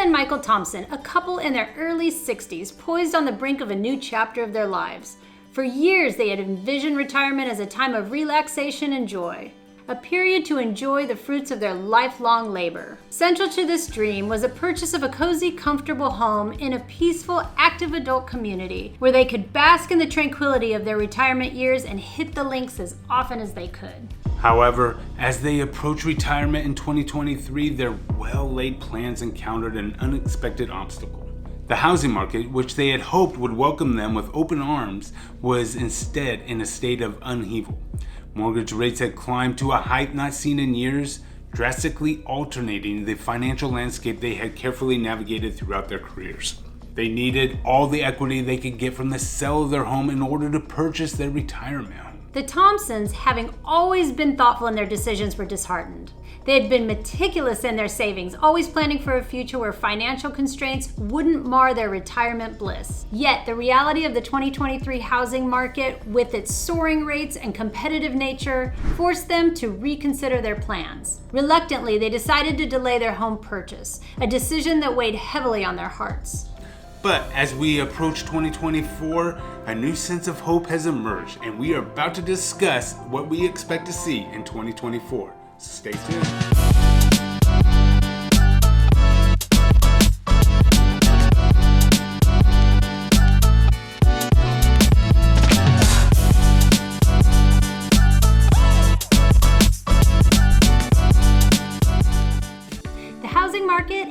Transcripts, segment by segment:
and Michael Thompson, a couple in their early 60s, poised on the brink of a new chapter of their lives. For years, they had envisioned retirement as a time of relaxation and joy, a period to enjoy the fruits of their lifelong labor. Central to this dream was a purchase of a cozy, comfortable home in a peaceful, active adult community where they could bask in the tranquility of their retirement years and hit the links as often as they could. However, as they approached retirement in 2023, their well-laid plans encountered an unexpected obstacle. The housing market, which they had hoped would welcome them with open arms, was instead in a state of upheaval. Mortgage rates had climbed to a height not seen in years, drastically alternating the financial landscape they had carefully navigated throughout their careers. They needed all the equity they could get from the sale of their home in order to purchase their retirement home. The Thompsons, having always been thoughtful in their decisions, were disheartened. They had been meticulous in their savings, always planning for a future where financial constraints wouldn't mar their retirement bliss. Yet, the reality of the 2023 housing market, with its soaring rates and competitive nature, forced them to reconsider their plans. Reluctantly, they decided to delay their home purchase, a decision that weighed heavily on their hearts. But as we approach 2024, a new sense of hope has emerged, and we are about to discuss what we expect to see in 2024. So stay tuned.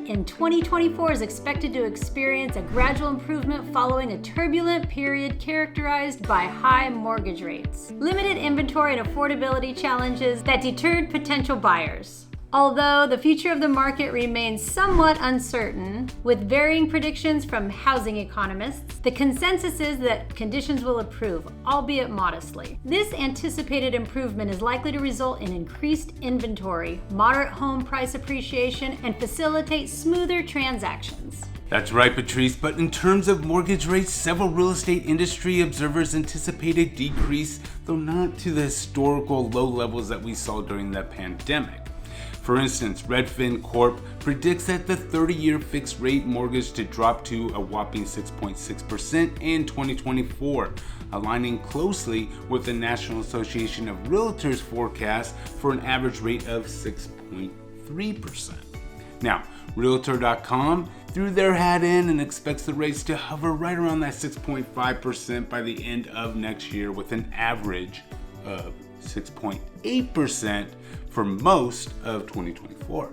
In 2024 is expected to experience a gradual improvement following a turbulent period characterized by high mortgage rates, limited inventory, and affordability challenges that deterred potential buyers. Although the future of the market remains somewhat uncertain, with varying predictions from housing economists, the consensus is that conditions will improve, albeit modestly. This anticipated improvement is likely to result in increased inventory, moderate home price appreciation, and facilitate smoother transactions. That's right, Patrice, but in terms of mortgage rates, several real estate industry observers anticipate a decrease, though not to the historical low levels that we saw during the pandemic. For instance, Redfin Corp predicts that the 30-year fixed rate mortgage to drop to a whopping 6.6% in 2024, aligning closely with the National Association of Realtors forecast for an average rate of 6.3%. Now, Realtor.com threw their hat in and expects the rates to hover right around that 6.5% by the end of next year, with an average of 6.8% for most of 2024.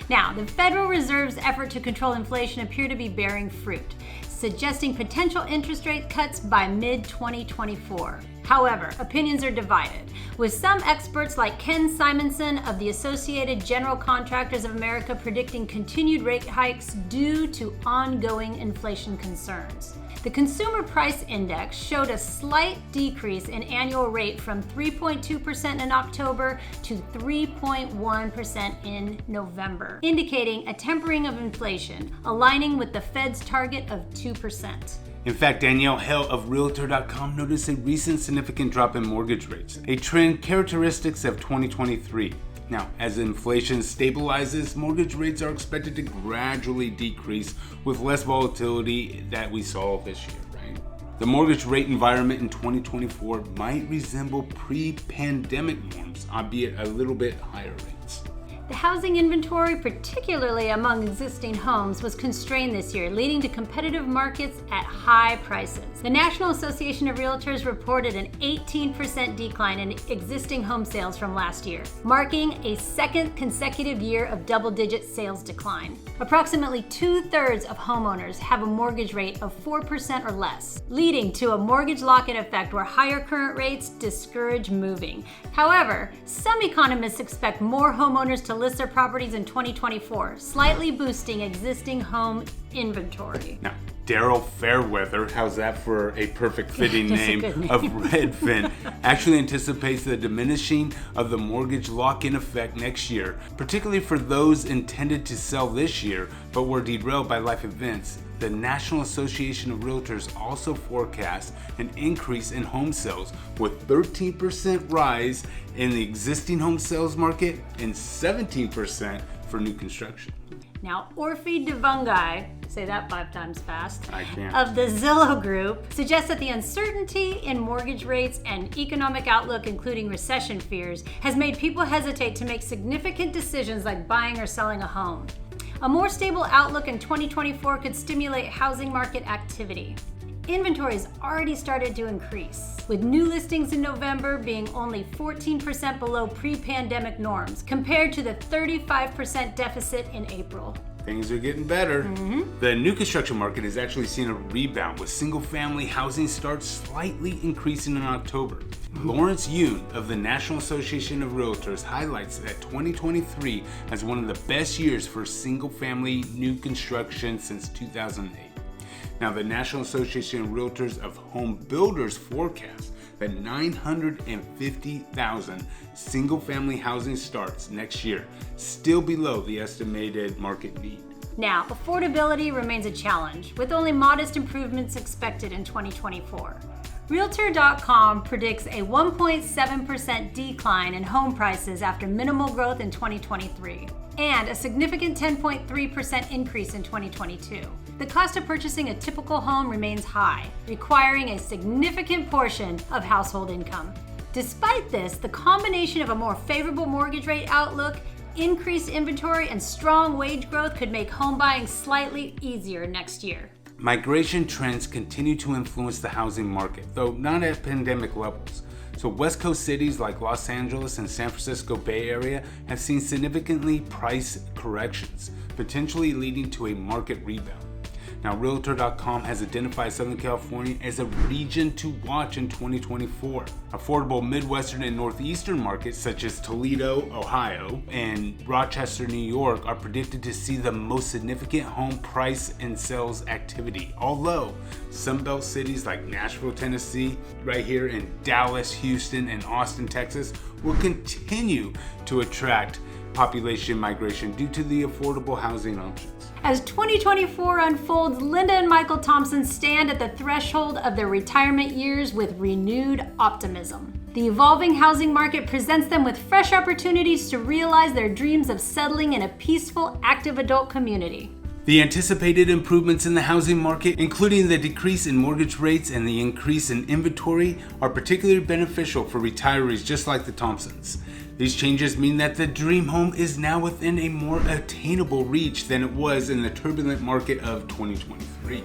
Now, the Federal Reserve's effort to control inflation appear to be bearing fruit, suggesting potential interest rate cuts by mid-2024. However, opinions are divided, with some experts like Ken Simonson of the Associated General Contractors of America predicting continued rate hikes due to ongoing inflation concerns. The Consumer Price Index showed a slight decrease in annual rate from 3.2% in October to 3.1% in November, indicating a tempering of inflation, aligning with the Fed's target of 2%. In fact, Danielle Hale of Realtor.com noticed a recent significant drop in mortgage rates, a trend characteristic of 2023. Now, as inflation stabilizes, mortgage rates are expected to gradually decrease with less volatility that we saw this year, right? The mortgage rate environment in 2024 might resemble pre-pandemic norms, albeit a little bit higher rates. The housing inventory, particularly among existing homes, was constrained this year, leading to competitive markets at high prices. The National Association of Realtors reported an 18% decline in existing home sales from last year, marking a second consecutive year of double-digit sales decline. Approximately 2/3 of homeowners have a mortgage rate of 4% or less, leading to a mortgage lock-in effect where higher current rates discourage moving. However, some economists expect more homeowners to list their properties in 2024, slightly boosting existing home inventory. Now, Daryl Fairweather, how's that for a perfect fitting name, of Redfin, actually anticipates the diminishing of the mortgage lock-in effect next year, particularly for those intended to sell this year but were derailed by life events. The National Association of Realtors also forecasts an increase in home sales, with 13% rise in the existing home sales market and 17% for new construction. Now, Orphe Devungai, say that 5 times fast, I can't. of the Zillow Group, suggests that the uncertainty in mortgage rates and economic outlook, including recession fears, has made people hesitate to make significant decisions like buying or selling a home. A more stable outlook in 2024 could stimulate housing market activity. Inventory has already started to increase, with new listings in November being only 14% below pre-pandemic norms, compared to the 35% deficit in April. Things are getting better. The new construction market has actually seen a rebound, with single-family housing starts slightly increasing in October. Lawrence Yoon of the National Association of Realtors highlights that 2023 as one of the best years for single-family new construction since 2008. Now, the National Association of Realtors of Home Builders forecasts that 950,000 single-family housing starts next year, still below the estimated market need. Now, affordability remains a challenge, with only modest improvements expected in 2024. Realtor.com predicts a 1.7% decline in home prices after minimal growth in 2023, and a significant 10.3% increase in 2022. The cost of purchasing a typical home remains high, requiring a significant portion of household income. Despite this, the combination of a more favorable mortgage rate outlook, increased inventory, and strong wage growth could make home buying slightly easier next year. Migration trends continue to influence the housing market, though not at pandemic levels. So West Coast cities like Los Angeles and San Francisco Bay Area have seen significantly price corrections, potentially leading to a market rebound. Now, Realtor.com has identified Southern California as a region to watch in 2024. Affordable Midwestern and Northeastern markets such as Toledo, Ohio, and Rochester, New York are predicted to see the most significant home price and sales activity. Although Sunbelt cities like Nashville, Tennessee, right here in Dallas, Houston, and Austin, Texas, will continue to attract population migration due to the affordable housing options. As 2024 unfolds, Linda and Michael Thompson stand at the threshold of their retirement years with renewed optimism. The evolving housing market presents them with fresh opportunities to realize their dreams of settling in a peaceful, active adult community. The anticipated improvements in the housing market, including the decrease in mortgage rates and the increase in inventory, are particularly beneficial for retirees just like the Thompsons. These changes mean that the dream home is now within a more attainable reach than it was in the turbulent market of 2023.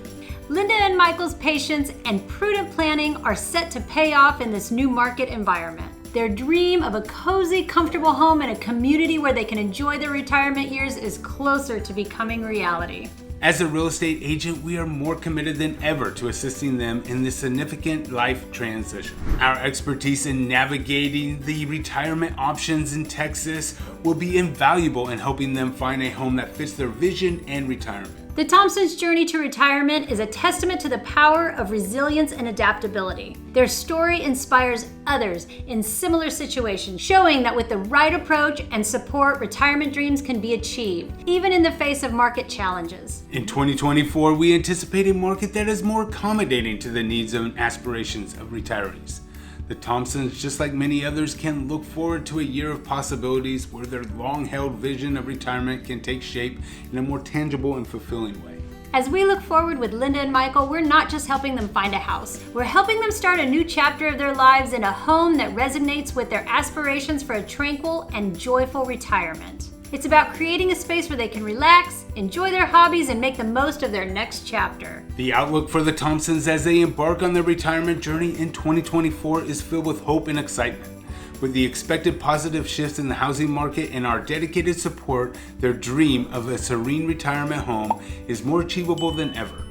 Linda and Michael's patience and prudent planning are set to pay off in this new market environment. Their dream of a cozy, comfortable home in a community where they can enjoy their retirement years is closer to becoming reality. As a real estate agent, we are more committed than ever to assisting them in this significant life transition. Our expertise in navigating the retirement options in Texas will be invaluable in helping them find a home that fits their vision and retirement. The Thompsons' journey to retirement is a testament to the power of resilience and adaptability. Their story inspires others in similar situations, showing that with the right approach and support, retirement dreams can be achieved, even in the face of market challenges. In 2024, we anticipate a market that is more accommodating to the needs and aspirations of retirees. The Thompsons, just like many others, can look forward to a year of possibilities where their long-held vision of retirement can take shape in a more tangible and fulfilling way. As we look forward with Linda and Michael, we're not just helping them find a house. We're helping them start a new chapter of their lives in a home that resonates with their aspirations for a tranquil and joyful retirement. It's about creating a space where they can relax, enjoy their hobbies, and make the most of their next chapter. The outlook for the Thompsons as they embark on their retirement journey in 2024 is filled with hope and excitement. With the expected positive shifts in the housing market and our dedicated support, their dream of a serene retirement home is more achievable than ever.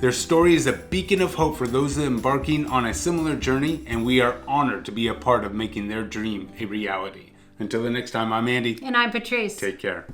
Their story is a beacon of hope for those embarking on a similar journey, and we are honored to be a part of making their dream a reality. Until the next time, I'm Andy. And I'm Patrice. Take care.